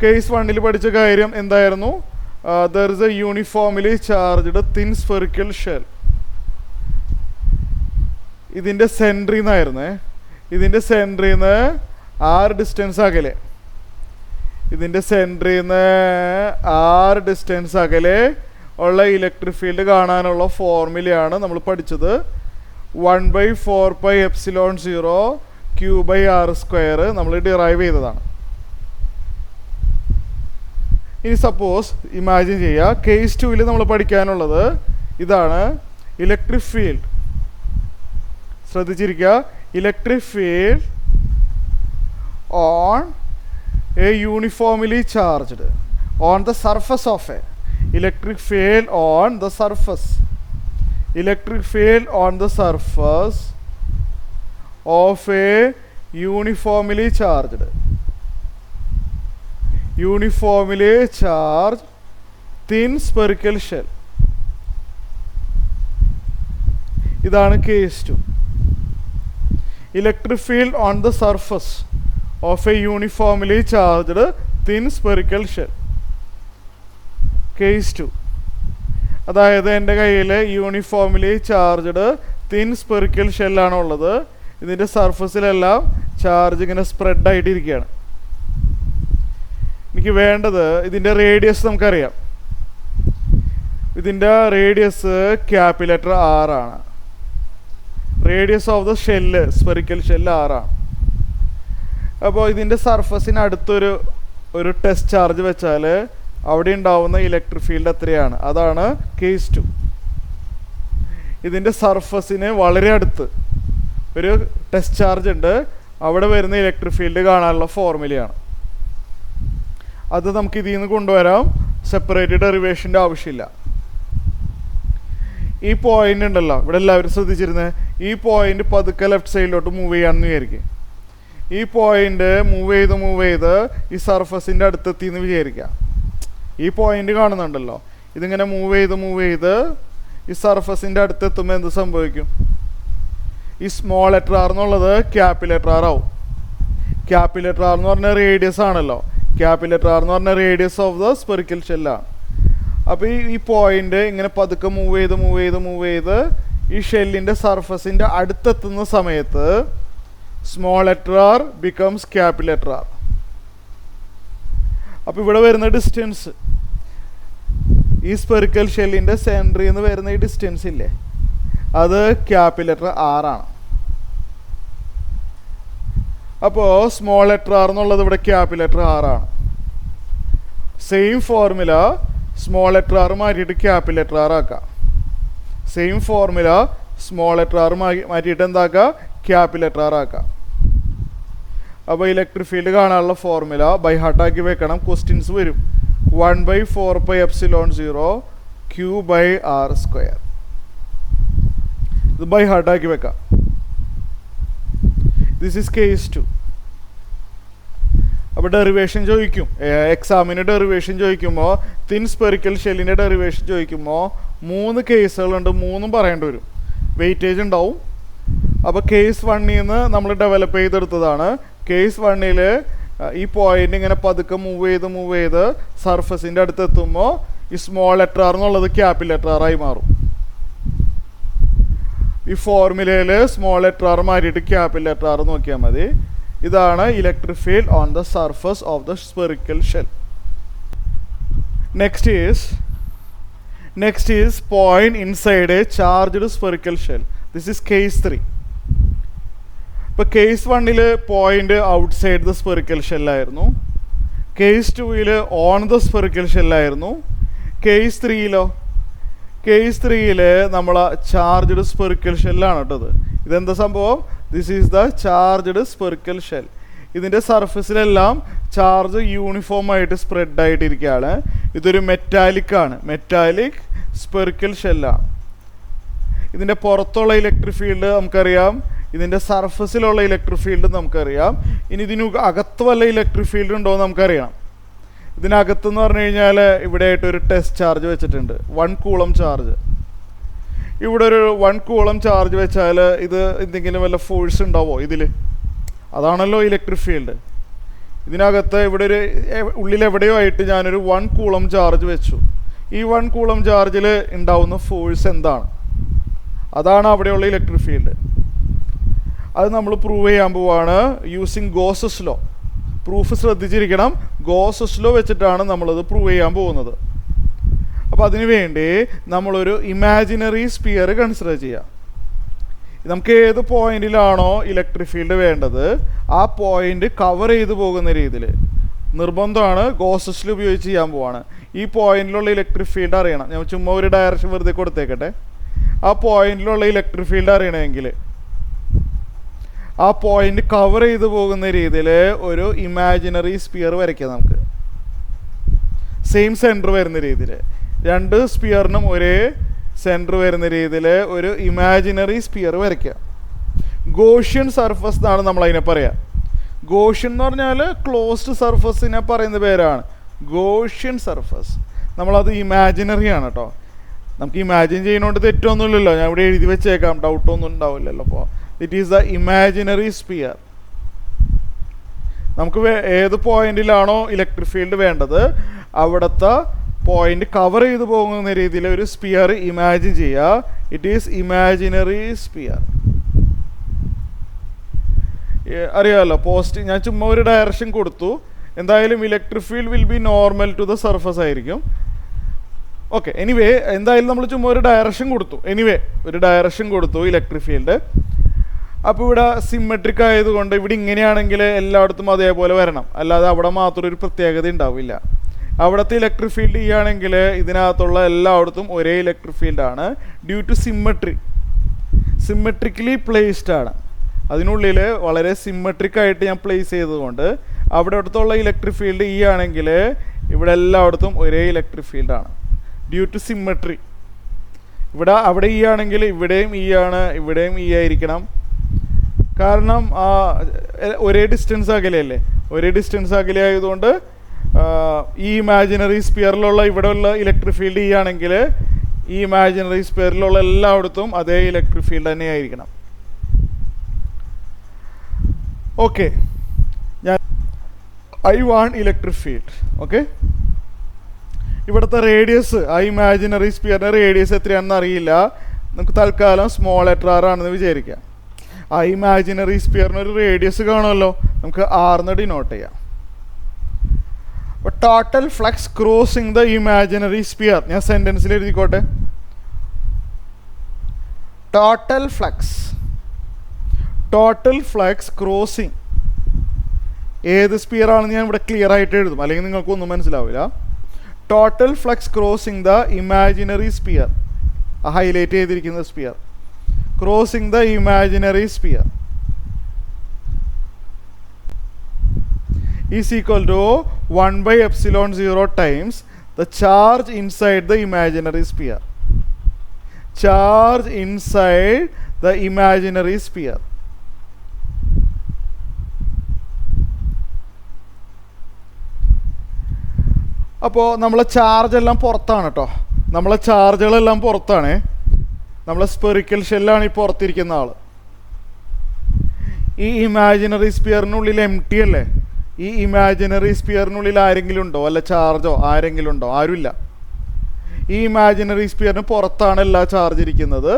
Case 1-ൽ പഠിച്ച കാര്യം എന്തായിരുന്നു? There is A uniformly charged thin spherical shell. ഇതിൻ്റെ സെൻറ്ററിൽ നിന്നായിരുന്നേ, ഇതിൻ്റെ സെൻറ്ററിൽ നിന്ന് r ഡിസ്റ്റൻസ് അകലെ, ഇതിൻ്റെ സെൻറ്ററിൽ നിന്ന് r ഡിസ്റ്റൻസ് അകലെ ഉള്ള ഇലക്ട്രിക് ഫീൽഡ് കാണാനുള്ള ഫോർമുലയാണ് നമ്മൾ പഠിച്ചത്. 1/4πε0 q/r² നമ്മൾ ഡിറൈവ് ചെയ്തതാണ്. ഇനി സപ്പോസ് ഇമാജിൻ ചെയ്യുക, കേസ് 2-ൽ നമ്മൾ പഠിക്കാനുള്ളത് ഇതാണ്. ഇലക്ട്രിക് ഫീൽഡ്, ശ്രദ്ധിച്ചിരിക്കുക, electric field on a uniformly charged on the surface of a electric field on the surface, electric field on the surface of a uniformly charged, uniformly charge thin spherical shell. ഇതാണ് case 2. Electric field on the surface of a uniformly charged thin spherical shell. Case 2, അതായത് എൻ്റെ കയ്യിൽ uniformly charged thin spherical ഷെല്ലാണ് ഉള്ളത്. ഇതിൻ്റെ സർഫസിലെല്ലാം charge ഇങ്ങനെ spread ആയിട്ടിരിക്കുകയാണ്. എനിക്ക് വേണ്ടത് ഇതിൻ്റെ റേഡിയസ് നമുക്കറിയാം. ഇതിൻ്റെ റേഡിയസ് ക്യാപിറ്റൽ R ആണ്. Radius of the shell, spherical shell R ആണ്. അപ്പോൾ ഇതിൻ്റെ സർഫസിന് അടുത്തൊരു ടെസ്റ്റ് ചാർജ് വെച്ചാൽ അവിടെ ഉണ്ടാവുന്ന ഇലക്ട്രിക് ഫീൽഡ് എത്രയാണ്? അതാണ് കേസ് 2. ഇതിൻ്റെ സർഫസിന് വളരെ അടുത്ത് ഒരു ടെസ്റ്റ് ചാർജ് ഉണ്ട്, അവിടെ വരുന്ന ഇലക്ട്രിക് ഫീൽഡ് കാണാനുള്ള ഫോർമുലയാണ്. അത് നമുക്ക് ഇതിൽ നിന്ന് കൊണ്ടുവരാം, സെപ്പറേറ്റ് ഡെറിവേഷൻ്റെ ആവശ്യമില്ല. ഈ പോയിന്റ് ഉണ്ടല്ലോ, ഇവിടെ എല്ലാവരും ശ്രദ്ധിച്ചിരുന്നത്, ഈ പോയിന്റ് പതുക്കെ ലെഫ്റ്റ് സൈഡിലോട്ട് മൂവ് ചെയ്യാമെന്ന് വിചാരിക്കും. ഈ പോയിന്റ് മൂവ് ചെയ്ത് ഈ സർഫസിൻ്റെ അടുത്തെത്തിയെന്ന് വിചാരിക്കുക. ഈ പോയിന്റ് കാണുന്നുണ്ടല്ലോ, ഇതിങ്ങനെ മൂവ് ചെയ്ത് ഈ സർഫസിൻ്റെ അടുത്തെത്തുമ്പോൾ എന്ത് സംഭവിക്കും? ഈ സ്മോൾ ലെറ്റർ R എന്നുള്ളത് ക്യാപിറ്റൽ R ആവും. ക്യാപിറ്റൽ R എന്ന് പറഞ്ഞാൽ റേഡിയസ് ആണല്ലോ, ക്യാപിറ്റൽ R എന്ന് പറഞ്ഞാൽ റേഡിയസ് ഓഫ് ദ സ്പെറിക്കൽ ഷെല്ലാണ്. അപ്പോൾ ഈ പോയിന്റ് ഇങ്ങനെ പതുക്കെ മൂവ് ചെയ്ത് ഈ ഷെല്ലിൻ്റെ സർഫസിൻ്റെ അടുത്തെത്തുന്ന സമയത്ത് small letter R becomes capital R. അപ്പോൾ ഇവിടെ വരുന്ന ഡിസ്റ്റൻസ്, ഈ സ്പെറിക്കൽ ഷെല്ലിൻ്റെ സെൻറ്ററിൽ നിന്ന് വരുന്ന ഈ ഡിസ്റ്റൻസ് ഇല്ലേ, അത് ക്യാപിറ്റൽ R ആണ്. അപ്പോൾ സ്മോൾ ലെറ്റർ R എന്നുള്ളത് ഇവിടെ ക്യാപിറ്റൽ R ആണ്. Same formula small letter R മാറ്റിയിട്ട് ക്യാപിറ്റൽ R ആക്കാം. Same formula small letter R മാറ്റിയിട്ട് എന്താക്കുക? ക്യാപിറ്റൽ R ആക്കാം. അപ്പോൾ ഇലക്ട്രിക് ഫീൽഡ് കാണാനുള്ള ഫോർമുല ബൈ ഹാർട്ടാക്കി വെക്കണം, ക്വസ്റ്റ്യൻസ് വരും. 1/4πε0 q/r². ഇത് ബൈ ഹാർട്ടാക്കി വെക്കാം. This is case 2. അപ്പോൾ ഡെറിവേഷൻ ചോദിക്കും, എക്സാമിന് ഡെറിവേഷൻ ചോദിക്കുമ്പോൾ, തിൻ സ്പെറിക്കൽ ഷെല്ലിൻ്റെ ഡെറിവേഷൻ ചോദിക്കുമ്പോൾ 3 കേസുകളുണ്ട്, 3ഉം പറയേണ്ടി വരും, വെയിറ്റേജ് ഉണ്ടാവും. അപ്പോൾ കേസ് 1-ൽ നിന്ന് നമ്മൾ ഡെവലപ്പ് ചെയ്തെടുത്തതാണ്. കേസ് 1-ൽ ഈ പോയിന്റ് ഇങ്ങനെ പതുക്കെ മൂവ് ചെയ്ത് സർഫസിൻ്റെ അടുത്ത് എത്തുമ്പോൾ ഈ സ്മോൾ ലെറ്റർ R എന്നുള്ളത് ക്യാപിറ്റൽ R ആയി മാറും. ഈ ഫോർമുലയിൽ സ്മോൾ ലെറ്റർ R മാറ്റിയിട്ട് ക്യാപിറ്റൽ R നോക്കിയാൽ മതി. ഇതാണ് electric field on the surface of the spherical shell. Next is point inside a charged spherical shell. This is case 3. ഇപ്പോൾ കേസ് 1-ൽ പോയിന്റ് ഔട്ട്സൈഡ് ദ സ്പെറിക്കൽ ഷെല്ലായിരുന്നു. കേസ് 2-ൽ on the spherical ഷെല്ലായിരുന്നു. Case 3-ൽ നമ്മൾ ചാർജ്ഡ് സ്പെറിക്കൽ ഷെല്ലാണ് കേട്ടത്. ഇതെന്താ സംഭവം? This is the charged spherical shell. ഇതിൻ്റെ സർഫസിലെല്ലാം ചാർജ് യൂണിഫോം ആയിട്ട് സ്പ്രെഡ് ആയിട്ടിരിക്കുകയാണ്. ഇതൊരു മെറ്റാലിക് സ്പെറിക്കൽ ഷെല്ലാണ്. ഇതിൻ്റെ പുറത്തുള്ള ഇലക്ട്രിക് ഫീൽഡ് നമുക്കറിയാം, ഇതിൻ്റെ സർഫസിലുള്ള ഇലക്ട്രിക് ഫീൽഡ് നമുക്കറിയാം. ഇനി ഇതിന് അകത്ത് വല്ല ഇലക്ട്രിക് ഫീൽഡ് ഉണ്ടോ എന്ന് നമുക്കറിയണം. ഇതിനകത്തെന്ന് പറഞ്ഞു കഴിഞ്ഞാൽ ഇവിടെ ആയിട്ട് ഒരു ടെസ്റ്റ് ചാർജ് വെച്ചിട്ടുണ്ട്, 1 കൂളം ചാർജ്. ഇവിടെ ഒരു 1 കൂളം ചാർജ് വെച്ചാൽ ഇത് എന്തെങ്കിലും വല്ല ഫോഴ്സ് ഉണ്ടാവോ ഇതിൽ? അതാണല്ലോ ഇലക്ട്രിക് ഫീൽഡ്. ഇതിനകത്ത് ഇവിടെ ഒരു ഉള്ളിൽ എവിടെയോ ആയിട്ട് ഞാനൊരു 1 കൂളം ചാർജ് വെച്ചു. ഈ 1 കൂളം ചാർജിൽ ഉണ്ടാവുന്ന ഫോഴ്സ് എന്താണ്? അതാണ് അവിടെയുള്ള ഇലക്ട്രിക് ഫീൽഡ്. അത് നമ്മൾ പ്രൂവ് ചെയ്യാൻ പോവാണ് യൂസിങ് ഗോസസ് ലോ. പ്രൂഫ് ശ്രദ്ധിച്ചിരിക്കണം. ഗോസസ് ലോ വെച്ചിട്ടാണ് നമ്മളത് പ്രൂവ് ചെയ്യാൻ പോകുന്നത്. അപ്പോൾ അതിനു വേണ്ടി നമ്മളൊരു ഇമാജിനറി സ്പിയർ കൺസിഡർ ചെയ്യാം. നമുക്ക് ഏത് പോയിന്റിലാണോ ഇലക്ട്രിക് ഫീൽഡ് വേണ്ടത് ആ പോയിന്റ് കവർ ചെയ്ത് പോകുന്ന രീതിയിൽ നിർബന്ധമാണ് ഗോസസിൽ ഉപയോഗിച്ച് ചെയ്യാൻ പോവാണ്. ഈ പോയിന്റിലുള്ള ഇലക്ട്രിക് ഫീൽഡ് അറിയണം. ഞാൻ ചുമ്മാ ഒരു ഡയറക്ഷൻ വെറുതെ കൊടുത്തേക്കട്ടെ. ആ പോയിന്റിലുള്ള ഇലക്ട്രിക് ഫീൽഡ് അറിയണമെങ്കിൽ ആ പോയിന്റ് കവർ ചെയ്ത് പോകുന്ന രീതിയിൽ ഒരു ഇമാജിനറി സ്പിയർ വരയ്ക്കാം. നമുക്ക് സെയിം സെൻറ്റർ വരുന്ന രീതിയിൽ, രണ്ട് സ്പിയറിനും ഒരേ സെൻറ്റർ വരുന്ന രീതിയിൽ ഒരു ഇമാജിനറി സ്പിയർ വരയ്ക്കുക. ഗോഷ്യൻ സർഫസ് എന്നാണ് നമ്മളതിനെ പറയുക. ഗോഷ്യൻ എന്ന് പറഞ്ഞാൽ ക്ലോസ്ഡ് സർഫസിനെ പറയുന്ന പേരാണ് ഗോഷ്യൻ സർഫസ്. നമ്മളത് ഇമാജിനറി ആണ് കേട്ടോ. നമുക്ക് ഇമാജിൻ ചെയ്യുന്നതുകൊണ്ട് തെറ്റൊന്നുമില്ലല്ലോ. ഞാൻ ഇവിടെ എഴുതി വെച്ചേക്കാം, ഡൗട്ടൊന്നും ഉണ്ടാവില്ലല്ലോ. അപ്പോൾ it is the imaginary sphere. നമുക്ക് ഏത് പോയിന്റിലാണോ ഇലക്ട്രിക് ഫീൽഡ് വേണ്ടത് അവിടുത്തെ പോയിന്റ് കവർ ചെയ്ത് പോകുന്ന രീതിയിൽ ഒരു സ്പിയർ ഇമാജിൻ ചെയ്യുക. It is imaginary sphere. അറിയാമല്ലോ, പോസ്റ്റ് ഞാൻ ചുമ്മാ ഒരു ഡയറക്ഷൻ കൊടുത്തു. എന്തായാലും electric field will be normal to the surface ആയിരിക്കും. ഓക്കെ, എനിവേ എന്തായാലും നമ്മൾ ചുമ്മാ ഒരു ഡയറക്ഷൻ കൊടുത്തു. ഒരു ഡയറക്ഷൻ കൊടുത്തു ഇലക്ട്രിക് ഫീൽഡ്. അപ്പോൾ ഇവിടെ സിമെട്രിക് ആയതുകൊണ്ട് ഇവിടെ ഇങ്ങനെയാണെങ്കിൽ എല്ലായിടത്തും അതേപോലെ വരണം, അല്ലാതെ അവിടെ മാത്രം ഒരു പ്രത്യേകത ഉണ്ടാവില്ല. അവിടുത്തെ ഇലക്ട്രിക് ഫീൽഡ് ചെയ്യുകയാണെങ്കിൽ ഇതിനകത്തുള്ള എല്ലായിടത്തും ഒരേ ഇലക്ട്രിക് ഫീൽഡാണ്. ഡ്യൂ ടു സിമെട്രിക്കലി പ്ലേസ്ഡ് ആണ്. അതിനുള്ളിൽ വളരെ സിമെട്രിക് ആയിട്ട് ഞാൻ പ്ലേസ് ചെയ്തതുകൊണ്ട് അവിടെ അടുത്തുള്ള ഇലക്ട്രിക് ഫീൽഡ് ഈ ആണെങ്കിൽ ഇവിടെ എല്ലായിടത്തും ഒരേ ഇലക്ട്രിക് ഫീൽഡാണ്. Due to symmetry. അവിടെ ഈ ആണെങ്കിൽ ഇവിടെയും ഈ ആണ്, ഇവിടെയും ഈ ആയിരിക്കണം. കാരണം ഒരേ ഡിസ്റ്റൻസ് അകലെയല്ലേ. ഒരേ ഡിസ്റ്റൻസ് അകലെ ആയതുകൊണ്ട് ഈ ഇമാജിനറി സ്പിയറിലുള്ള ഇവിടെയുള്ള ഇലക്ട്രിക് ഫീൽഡ് ഈ ആണെങ്കിൽ ഈ ഇമാജിനറി സ്പിയറിലുള്ള എല്ലായിടത്തും അതേ ഇലക്ട്രിക് ഫീൽഡ് തന്നെ ആയിരിക്കണം. Okay, I want electric field. Okay, ഇവിടുത്തെ റേഡിയസ്, ആ ഇമാജിനറി സ്പിയറിൻ്റെ റേഡിയസ് എത്രയാണെന്ന് അറിയില്ല. നമുക്ക് തൽക്കാലം സ്മോൾ ലെറ്റർ ആർ ആണെന്ന് വിചാരിക്കാം. ആ ഇമാജിനറി സ്പിയറിനൊരു റേഡിയസ് കാണുമല്ലോ, നമുക്ക് ആർന്ന് ഡിനോട്ട് ചെയ്യാം. അപ്പോൾ total flux crossing the imaginary sphere, ഞാൻ സെൻറ്റൻസിൽ എഴുതിക്കോട്ടെ. ടോട്ടൽ ഫ്ലക്സ് ക്രോസിങ് ഏത് സ്പിയർ ആണെന്ന് ഞാൻ ഇവിടെ ക്ലിയർ ആയിട്ട് എഴുതും, അല്ലെങ്കിൽ നിങ്ങൾക്കൊന്നും മനസ്സിലാവില്ല. Total flux crossing the imaginary sphere, highlight ചെയ്തിരിക്കുന്ന sphere, crossing the imaginary sphere is equal to 1/ε0 times the charge inside the imaginary sphere. Charge inside the imaginary sphere. അപ്പോൾ നമ്മളെ ചാർജ് എല്ലാം പുറത്താണ് കേട്ടോ. നമ്മളെ ചാർജുകളെല്ലാം പുറത്താണ്. നമ്മളെ സ്പെറിക്കൽ ഷെല്ലാണ് ഈ പുറത്തിരിക്കുന്ന ആൾ. ഈ ഇമാജിനറി സ്പിയറിനുള്ളിൽ എം ടി അല്ലേ. ഈ ഇമാജിനറി സ്പിയറിനുള്ളിൽ ആരെങ്കിലും ഉണ്ടോ? അല്ല ചാർജോ ആരെങ്കിലും ഉണ്ടോ? ആരുമില്ല. ഈ ഇമാജിനറി സ്പിയറിന് പുറത്താണ് എല്ലാ ചാർജ് ഇരിക്കുന്നത്.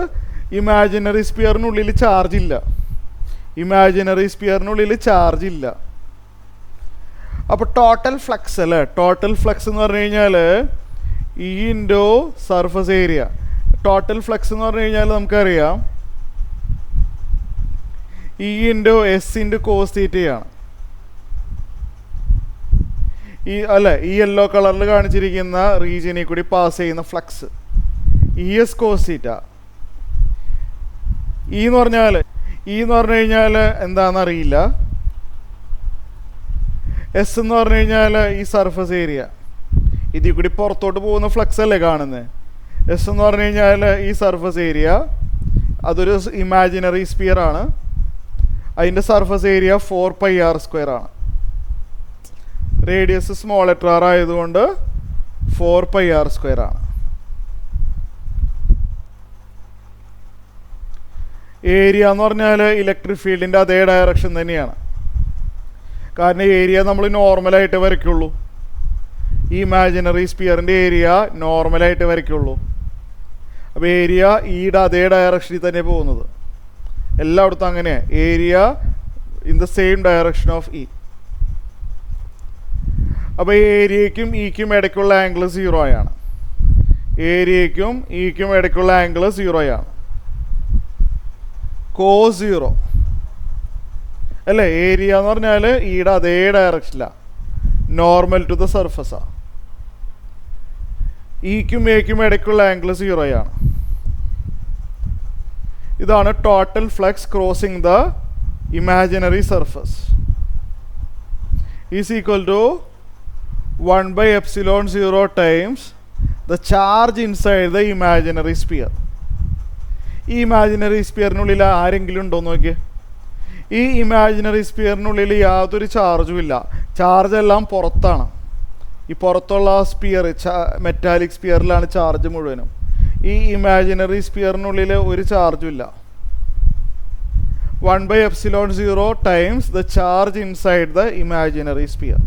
ഇമാജിനറി സ്പിയറിനുള്ളിൽ ചാർജ് ഇല്ല. ഇമാജിനറി സ്പിയറിനുള്ളിൽ ചാർജ് ഇല്ല. അപ്പോൾ ടോട്ടൽ ഫ്ലക്സ് അല്ലേ. ടോട്ടൽ ഫ്ലക്സ് എന്ന് പറഞ്ഞു കഴിഞ്ഞാൽ E into surface area. Total flux എന്ന് പറഞ്ഞു കഴിഞ്ഞാൽ നമുക്കറിയാം E into S into cos തീറ്റയാണ്. ഈ യെല്ലോ കളറിൽ കാണിച്ചിരിക്കുന്ന റീജിയനിൽ കൂടി പാസ് ചെയ്യുന്ന flux E S cos theta. ഈ എന്ന് പറഞ്ഞു കഴിഞ്ഞാൽ എന്താണെന്നറിയില്ല. എസ് എന്ന് പറഞ്ഞു കഴിഞ്ഞാൽ ഈ സർഫസ് ഏരിയ, ഇതിൽ കൂടി പുറത്തോട്ട് പോകുന്ന ഫ്ലക്സ് അല്ലേ കാണുന്നത്. എസ് എന്ന് പറഞ്ഞു കഴിഞ്ഞാൽ ഈ സർഫസ് ഏരിയ, അതൊരു ഇമാജിനറി സ്പിയർ ആണ്. അതിൻ്റെ സർഫസ് ഏരിയ 4πr² ആണ്. റേഡിയസ് സ്മോൾ ലെറ്റർ ആർ ആയതുകൊണ്ട് 4πr² ആണ്. ഏരിയ എന്ന് പറഞ്ഞാൽ ഇലക്ട്രിക് ഫീൽഡിൻ്റെ അതേ ഡയറക്ഷൻ തന്നെയാണ്. കാരണം ഏരിയ നമ്മൾ നോർമലായിട്ട് വരയ്ക്കുള്ളൂ. ഈ ഇമാജിനറി സ്പിയറിൻ്റെ ഏരിയ നോർമലായിട്ട് വരയ്ക്കുള്ളൂ. അപ്പോൾ ഏരിയ ഈയുടെ അതേ ഡയറക്ഷനിൽ തന്നെ പോകുന്നത്. എല്ലായിടത്തും അങ്ങനെയാണ്. Area in the same direction of E. അപ്പോൾ ഏരിയയ്ക്കും ഇക്കും ഇടയ്ക്കുള്ള ആംഗിൾ 0 ആണ്. ഏരിയയ്ക്കും ഇക്കും ഇടയ്ക്കുള്ള ആംഗിൾ 0 ആണ്. cos 0 അല്ലേ? ഏരിയ എന്ന് പറഞ്ഞാൽ ഈയുടെ അതേ ഡയറക്ഷനിലാണ്, നോർമൽ ടു ദ സർഫസാണ്. ഇക്കും എക്കും ഇടയ്ക്കുള്ള ആംഗിൾ 0 ആണ്. ഇതാണ് total flux crossing the imaginary surface is equal to 1/ε0 times the charge inside the imaginary sphere. ഈ ഇമാജിനറി സ്പിയറിനുള്ളിൽ ആരെങ്കിലും ഉണ്ടോ എന്ന് നോക്കിയേ. ഈ ഇമാജിനറി സ്പിയറിനുള്ളിൽ യാതൊരു ചാർജും ഇല്ല. ചാർജ് എല്ലാം പുറത്താണ്. ഈ പുറത്തുള്ള സ്പിയർ, മെറ്റാലിക് സ്പിയറിലാണ് ചാർജ് മുഴുവനും. ഈ ഇമാജിനറി സ്പിയറിനുള്ളിൽ ഒരു ചാർജും ഇല്ല. 1/ε0 times the charge inside the imaginary sphere.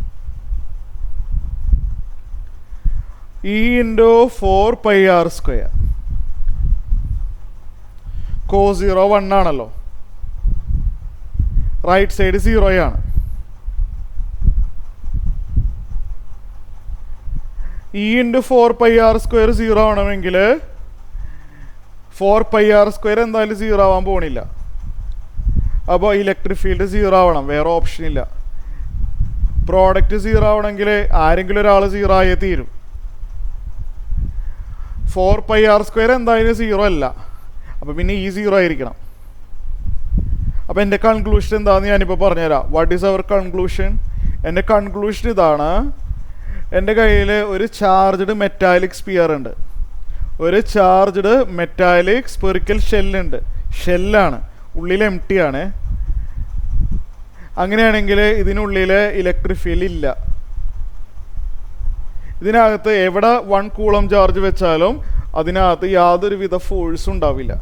E into 4πr². cos 0 1 ആണല്ലോ. റൈറ്റ് സൈഡ് 0 ആണ്. E into 4πr² 0 ആവണമെങ്കിൽ 4πr² എന്തായാലും 0 ആവാൻ പോണില്ല. അപ്പോൾ ഇലക്ട്രിക് ഫീൽഡ് 0 ആവണം, വേറെ ഓപ്ഷൻ ഇല്ല. പ്രോഡക്റ്റ് 0 ആവണമെങ്കിൽ ആരെങ്കിലും ഒരാൾ 0 ആയേ തീരും. 4πr² എന്തായാലും 0 അല്ല. അപ്പോൾ പിന്നെ ഈ 0 ആയിരിക്കണം. അപ്പോൾ എൻ്റെ കൺക്ലൂഷൻ എന്താണെന്ന് ഞാനിപ്പോൾ പറഞ്ഞുതരാം. What is our conclusion? എൻ്റെ കൺക്ലൂഷൻ ഇതാണ്. എൻ്റെ കയ്യിൽ ഒരു ചാർജ്ഡ് മെറ്റാലിക് സ്പിയർ ഉണ്ട്, ഒരു ചാർജ്ഡ് മെറ്റാലിക് സ്പെറിക്കൽ ഷെല്ലുണ്ട്. ഷെല്ലാണ്, ഉള്ളിൽ എം ടി ആണ്. അങ്ങനെയാണെങ്കിൽ ഇതിനുള്ളിൽ ഇലക്ട്രിക് ഫീൽഡ് ഇല്ല. ഇതിനകത്ത് എവിടെ 1 കൂളം ചാർജ് വെച്ചാലും അതിനകത്ത് യാതൊരു വിധ ഫോഴ്സും ഉണ്ടാവില്ല.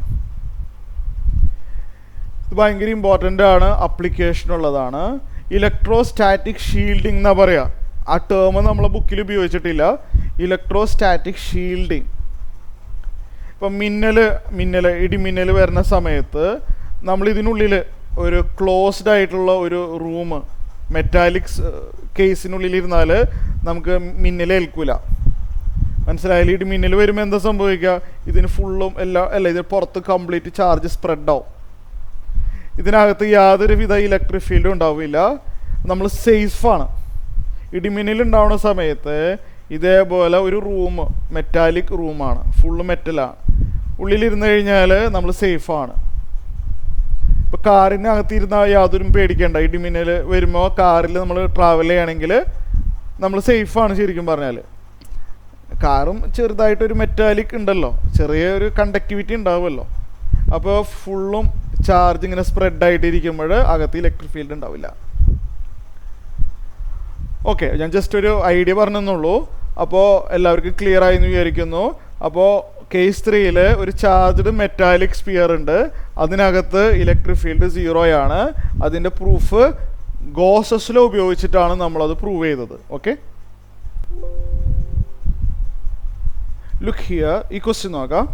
ഇത് ഭയങ്കര ഇമ്പോർട്ടൻ്റ് ആണ്, അപ്ലിക്കേഷൻ ഉള്ളതാണ്. ഇലക്ട്രോസ്റ്റാറ്റിക് ഷീൽഡിംഗ് എന്നാ പറയുക. ആ ടേം നമ്മളെ ബുക്കിൽ ഉപയോഗിച്ചിട്ടില്ല. Electrostatic shielding. ഇപ്പം ഇടിമിന്നൽ വരുന്ന സമയത്ത് നമ്മൾ ഇതിനുള്ളിൽ ഒരു ക്ലോസ്ഡ് ആയിട്ടുള്ള ഒരു റൂം, മെറ്റാലിക് കേസിനുള്ളിലിരുന്നാൽ നമുക്ക് മിന്നലേൽക്കില്ല. മനസ്സിലായാലും ഇടിമിന്നൽ വരുമ്പോൾ എന്താ സംഭവിക്കുക? ഇതിന് ഫുള്ളും ഇത് പുറത്ത് കംപ്ലീറ്റ് ചാർജ് സ്പ്രെഡ് ആവും. ഇതിനകത്ത് യാതൊരു വിധ ഇലക്ട്രിക് ഫീൽഡും ഉണ്ടാവില്ല. നമ്മൾ സേഫാണ്. ഇടിമിന്നൽ ഉണ്ടാവുന്ന സമയത്ത് ഇതേപോലെ ഒരു റൂം, മെറ്റാലിക് റൂമാണ്, ഫുള്ള് മെറ്റലാണ്. ഉള്ളിലിരുന്ന് കഴിഞ്ഞാൽ നമ്മൾ സേഫാണ്. ഇപ്പോൾ കാറിനകത്തിരുന്നാൽ യാതൊരു പേടിക്കേണ്ട. ഇടിമിന്നൽ വരുമ്പോൾ കാറിൽ നമ്മൾ ട്രാവൽ ചെയ്യുകയാണെങ്കിൽ നമ്മൾ സേഫാണ്. ശരിക്കും പറഞ്ഞാൽ കാറും ചെറുതായിട്ടൊരു മെറ്റാലിക് ഉണ്ടല്ലോ, ചെറിയൊരു കണ്ടക്ടിവിറ്റി ഉണ്ടാവുമല്ലോ. അപ്പോൾ ഫുള്ളും ചാർജ് ഇങ്ങനെ സ്പ്രെഡായിട്ടിരിക്കുമ്പോൾ അകത്ത് ഇലക്ട്രിക് ഫീൽഡ് ഉണ്ടാവില്ല. ഓക്കെ, ഞാൻ ജസ്റ്റ് ഒരു ഐഡിയ പറഞ്ഞെന്നുള്ളൂ. അപ്പോൾ എല്ലാവർക്കും ക്ലിയർ ആയി എന്ന് വിചാരിക്കുന്നു. അപ്പോൾ കേസ് 3ൽ ഒരു ചാർജ്ഡ് മെറ്റാലിക് സ്പിയർ ഉണ്ട്, അതിനകത്ത് ഇലക്ട്രിക് ഫീൽഡ് 0 ആണ്. അതിൻ്റെ പ്രൂഫ് ഗോസസ് ലോ ഉപയോഗിച്ചിട്ടാണ് നമ്മളത് പ്രൂവ് ചെയ്തത്. Okay, look here. ഈ ക്വസ്റ്റ്യൻ നോക്കാം,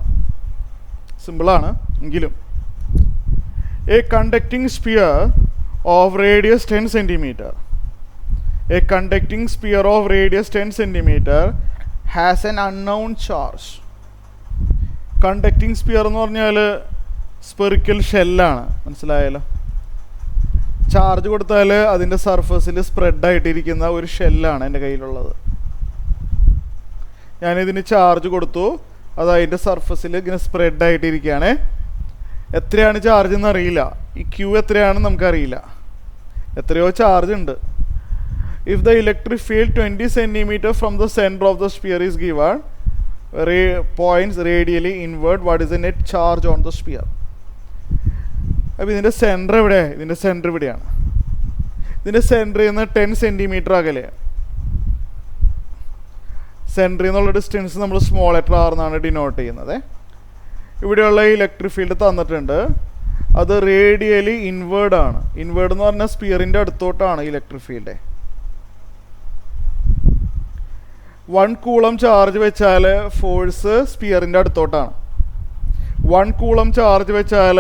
സിമ്പിളാണ് എങ്കിലും. A conducting sphere of radius 10 centimetre. A conducting sphere of radius 10 centimeter has an unknown charge. Conducting sphere എന്ന് പറഞ്ഞാൽ സ്പെറിക്കൽ ഷെല്ലാണ്, മനസ്സിലായല്ലോ. ചാർജ് കൊടുത്താൽ അതിൻ്റെ സർഫസിൽ സ്പ്രെഡായിട്ടിരിക്കുന്ന ഒരു ഷെല്ലാണ് എൻ്റെ കയ്യിലുള്ളത്. ഞാനിതിന് ചാർജ് കൊടുത്തു, അത് അതിൻ്റെ സർഫസിൽ ഇങ്ങനെ സ്പ്രെഡായിട്ടിരിക്കുകയാണ്. എത്രയാണ് ചാർജ് എന്നറിയില്ല. ഈ ക്യൂ എത്രയാണെന്ന് നമുക്കറിയില്ല. എത്രയോ ചാർജ് ഉണ്ട്. If the electric field 20 centimeter from the center of the sphere is given, points radially inward, what is the net charge on the sphere? അപ്പോൾ ഇതിൻ്റെ സെൻറ്റർ എവിടെ? ഇതിൻ്റെ സെൻറ്റർ ഇവിടെയാണ്. ഇതിൻ്റെ സെൻറ്ററിൽ നിന്ന് 10 സെൻറ്റിമീറ്റർ അകലെ. സെൻറ്ററിൽ നിന്നുള്ള ഡിസ്റ്റൻസ് നമ്മൾ സ്മോൾ ലെറ്റർ ആർ എന്നാണ് ഡിനോട്ട് ചെയ്യുന്നത്. ഇവിടെയുള്ള ഇലക്ട്രിക് ഫീൽഡ് തന്നിട്ടുണ്ട്. അത് റേഡിയലി ഇൻവേർഡ് ആണ്. ഇൻവേർഡ് എന്ന് പറഞ്ഞാൽ സ്പിയറിൻ്റെ അടുത്തോട്ടാണ് ഇലക്ട്രിക് ഫീൽഡ്. 1 കൂളം ചാർജ് വെച്ചാൽ ഫോഴ്സ് സ്പിയറിൻ്റെ അടുത്തോട്ടാണ്. 1 കൂളം ചാർജ് വെച്ചാൽ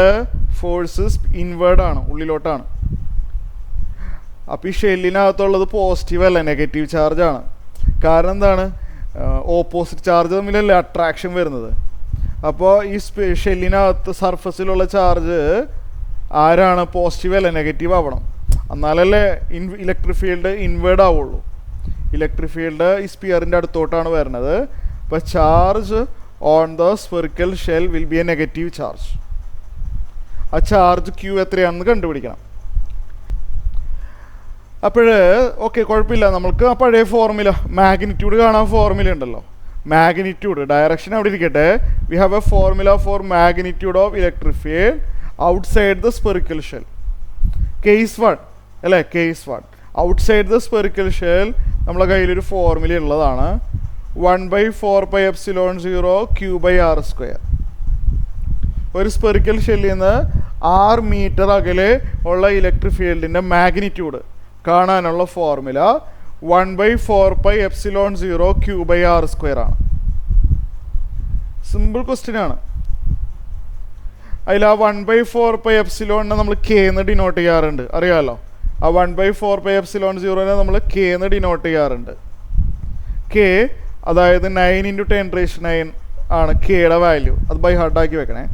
ഫോഴ്സ് ഇൻവേർഡ് ആണ്, ഉള്ളിലോട്ടാണ്. അപ്പോൾ ഈ ഷെല്ലിനകത്തുള്ളത് പോസിറ്റീവ് അല്ല, നെഗറ്റീവ് ചാർജാണ്. കാരണം എന്താണ്? ഓപ്പോസിറ്റ് ചാർജ് തമ്മിലല്ലേ അട്രാക്ഷൻ വരുന്നത്. അപ്പോൾ ഈ ഷെല്ലിനകത്ത് സർഫസിലുള്ള ചാർജ് ആരാണ്? പോസിറ്റീവ് അല്ല നെഗറ്റീവ് ആവണം. എന്നാലല്ലേ ഇലക്ട്രിക് ഫീൽഡ് ഇൻവേർഡ് ആവുള്ളൂ. ഇലക്ട്രിക് ഫീൽഡ് ഈ സ്പിയറിൻ്റെ അടുത്തോട്ടാണ് വരുന്നത്. അപ്പോൾ charge on the spherical shell will be a negative charge. ആ ചാർജ് ക്യൂ എത്രയാണെന്ന് കണ്ടുപിടിക്കണം. അപ്പോൾ ഓക്കെ, കുഴപ്പമില്ല. നമ്മൾക്ക് ആ പഴയ ഫോർമുല മാഗ്നിറ്റ്യൂഡ് കാണാൻ ഫോർമുല ഉണ്ടല്ലോ. മാഗ്നിറ്റ്യൂഡ് ഡയറക്ഷൻ അവിടെ ഇരിക്കട്ടെ. We have a formula for magnitude of electric field outside the spherical shell. Case 1 അല്ലേ? Case 1 outside the spherical shell നമ്മളെ കയ്യിലൊരു ഫോർമുല ഉള്ളതാണ്. 1/4πε0 Q/r². ഒരു സ്പെറിക്കൽ ഷെല്ലിൽ നിന്ന് 6 മീറ്റർ അകലെ ഉള്ള ഇലക്ട്രിക് ഫീൽഡിൻ്റെ മാഗ്നിറ്റ്യൂഡ് കാണാനുള്ള ഫോർമുല 1/4πε0 Q/r² ആണ്. സിമ്പിൾ ക്വസ്റ്റ്യൻ ആണ്. അതിൽ ആ 1/4πε നമ്മൾ കെ എന്ന് ഡിനോട്ട് ചെയ്യാറുണ്ട്, അറിയാമല്ലോ. ആ 1/4πε0 നമ്മൾ കെ എന്ന് ഡിനോട്ട് ചെയ്യാറുണ്ട്. കെ അതായത് 9 × 10⁹ ആണ് കെയുടെ വാല്യൂ. അത് ബൈ ഹാർട്ടാക്കി വെക്കണേ.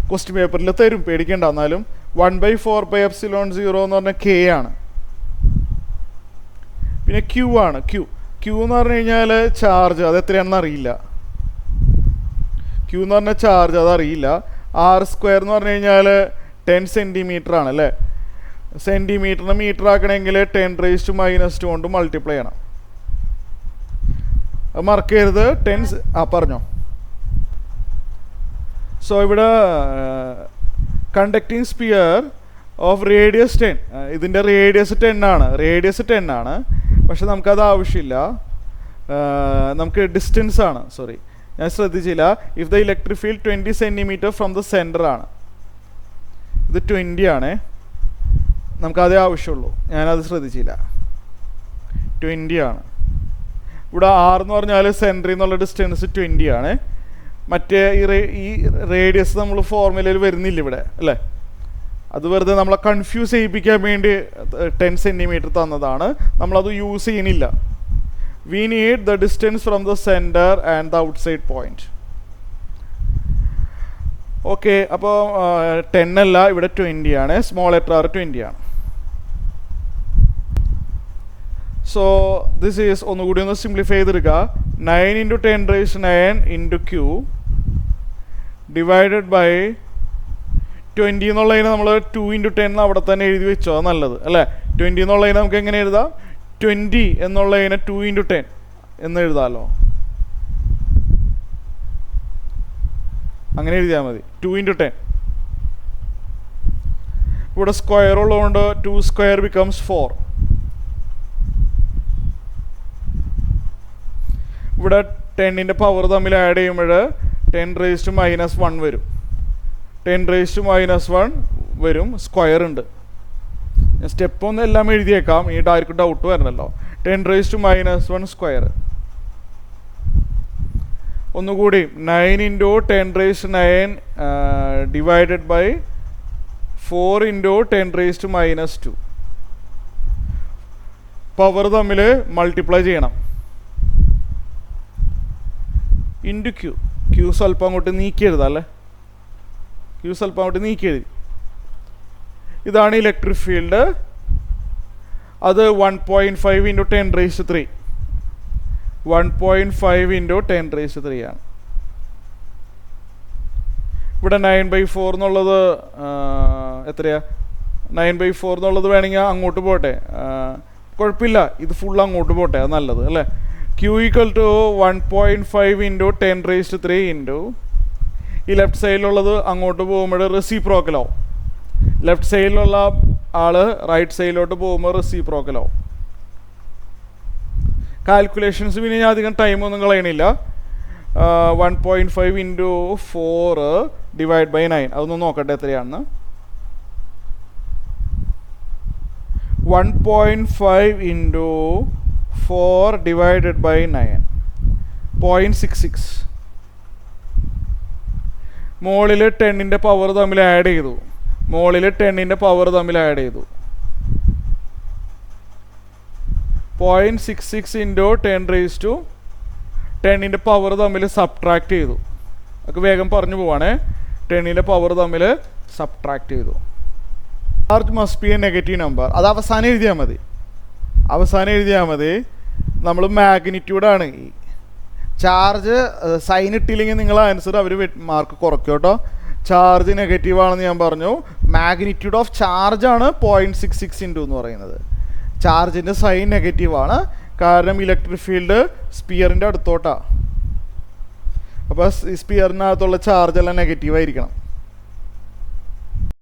ക്വസ്റ്റ്യൻ പേപ്പറിൽ തരും, പേടിക്കേണ്ട. എന്നാലും 1/4πε0 എന്ന് പറഞ്ഞാൽ കെ ആണ്. പിന്നെ ക്യൂ ആണ്. ക്യൂ എന്ന് പറഞ്ഞു കഴിഞ്ഞാൽ ചാർജ്, അത് എത്രയാണെന്ന് അറിയില്ല. ക്യൂ എന്ന് പറഞ്ഞാൽ ചാർജ്, അതറിയില്ല. r² എന്ന് പറഞ്ഞു കഴിഞ്ഞാൽ 10 സെൻറ്റിമീറ്റർ ആണ് അല്ലേ? സെൻറ്റിമീറ്ററിന് മീറ്റർ ആക്കണമെങ്കിൽ 10⁻⁻² കൊണ്ട് മൾട്ടിപ്ലൈ ചെയ്യണം. അത് മറക്ക് ചെയ്യരുത്. 10 പറഞ്ഞോ. സോ ഇവിടെ കണ്ടക്ടിങ് സ്പിയർ ഓഫ് റേഡിയസ് 10, ഇതിൻ്റെ റേഡിയസ് 10 ആണ്. പക്ഷെ നമുക്കത് ആവശ്യമില്ല, നമുക്ക് ഡിസ്റ്റൻസ് ആണ്. സോറി, ഞാൻ ശ്രദ്ധിച്ചില്ല. If the electric field 20 centimetre from the centre ആണ്. ഇത് 20 ആണ്, നമുക്കതേ ആവശ്യമുള്ളൂ. ഞാനത് ശ്രദ്ധിച്ചില്ല. 20 ആണ്. ഇവിടെ r എന്ന് പറഞ്ഞാൽ സെൻറ്ററിൽ നിന്നുള്ള ഡിസ്റ്റൻസ് 20 ആണ്. മറ്റേ ഈ റേഡിയസ് നമ്മൾ ഫോർമുലയിൽ വരുന്നില്ല ഇവിടെ അല്ലേ? അത് വെറുതെ നമ്മളെ കൺഫ്യൂസ് ചെയ്യിപ്പിക്കാൻ വേണ്ടി 10 സെൻറ്റിമീറ്റർ തന്നതാണ്. നമ്മളത് യൂസ് ചെയ്യണില്ല. We need the distance from the centre and the outside point. Okay, അപ്പോൾ 10 അല്ല, ഇവിടെ 20 ആണ്. സ്മോൾ ലെറ്റർ r 20 ആണ്. സോ ദിസ് ഈസ്, ഒന്നുകൂടി ഒന്ന് സിംപ്ലിഫൈ ചെയ്തെടുക്കുക. 9 × 10⁻⁹ × Q ഡിവൈഡഡ് ബൈ 20 എന്നുള്ളതിന് നമ്മൾ 2 × 10 അവിടെ തന്നെ എഴുതി വെച്ചോ, അത് നല്ലത് അല്ലേ? 20 എന്നുള്ളതിന് നമുക്ക് എങ്ങനെ എഴുതാം? 20 എന്നുള്ളതിനെ 2 × 10 എന്ന് എഴുതാമല്ലോ. അങ്ങനെ എഴുതിയാൽ മതി. 2 × 10. ഇവിടെ സ്ക്വയർ ഉള്ളതുകൊണ്ട് 2² becomes 4. ഇവിടെ 10ൻ്റെ പവർ തമ്മിൽ ആഡ് ചെയ്യുമ്പോൾ 10⁻⁻1 വരും. 10⁻⁻1 വരും. സ്ക്വയർ ഉണ്ട്. സ്റ്റെപ്പ് ഒന്ന് എല്ലാം എഴുതിയേക്കാം, ഈ ആർക്കും ഡൗട്ട് വരണല്ലോ. 10⁻⁻1 സ്ക്വയർ. ഒന്നുകൂടി 9 × 10⁻⁹ ഡിവൈഡഡ് ബൈ 4 × 10⁻⁻². പവർ തമ്മിൽ മൾട്ടിപ്ലൈ ചെയ്യണം. Into Q. ക്യൂ സ്വല്പം അങ്ങോട്ട് നീക്കി എഴുതാം അല്ലേ? ക്യൂ സ്വല്പം അങ്ങോട്ട് നീക്കി എഴുതി. ഇതാണ് ഇലക്ട്രിക് ഫീൽഡ്. അത് 1.5 × 10⁻³ 1.5 × 10⁻³ ആണ്. ഇവിടെ 9/4 എന്നുള്ളത് എത്രയാ? 9/4 എന്നുള്ളത് വേണമെങ്കിൽ അങ്ങോട്ട് പോട്ടെ, കുഴപ്പമില്ല. ഇത് ഫുൾ അങ്ങോട്ട് പോട്ടെ, അത് നല്ലത് അല്ലേ? Q = 1.5 × 10⁻³ ഈ ലെഫ്റ്റ് സൈഡിലുള്ളത് അങ്ങോട്ട് പോകുമ്പോൾ റെസിപ്രോക്കലാവും. ലെഫ്റ്റ് സൈഡിലുള്ള ആള് റൈറ്റ് സൈഡിലോട്ട് പോകുമ്പോൾ റെസിപ്രോക്കലാവും. കാൽക്കുലേഷൻസ് പിന്നെ ഞാൻ അധികം ടൈമൊന്നും കളയണില്ല. 1.5 × 4 ഡിവൈഡ് ബൈ 9 അതൊന്ന് നോക്കട്ടെ എത്രയാണെന്ന്. 1.5 into 4 divided by 9, 0.66. മുകളിൽ 10ൻ്റെ പവർ തമ്മിൽ ആഡ് ചെയ്തു. 0.66 ഇൻറ്റു 10⁻10ൻ്റെ പവർ തമ്മിൽ സബ്ട്രാക്ട് ചെയ്തു. അതൊക്കെ വേഗം പറഞ്ഞു പോവാണേ. 10ൻ്റെ പവർ തമ്മിൽ സബ്ട്രാക്ട് ചെയ്തു. Charge must be a negative number. അത് അവസാനം എഴുതിയാൽ മതി. നമ്മൾ മാഗ്നിറ്റ്യൂഡാണ്. ചാർജ് സൈൻ ഇട്ടില്ലെങ്കിൽ നിങ്ങൾ ആൻസർ അവർ മാർക്ക് കുറയ്ക്കും കേട്ടോ. ചാർജ് നെഗറ്റീവ് ആണെന്ന് ഞാൻ പറഞ്ഞു. മാഗ്നിറ്റ്യൂഡ് ഓഫ് ചാർജാണ് 0.66 ഇൻറ്റു എന്ന് പറയുന്നത്. ചാർജിൻ്റെ സൈൻ നെഗറ്റീവാണ്, കാരണം ഇലക്ട്രിക് ഫീൽഡ് സ്പിയറിൻ്റെ അടുത്തോട്ടാണ്. അപ്പോൾ സ്പിയറിനകത്തുള്ള ചാർജെല്ലാം നെഗറ്റീവായിരിക്കണം.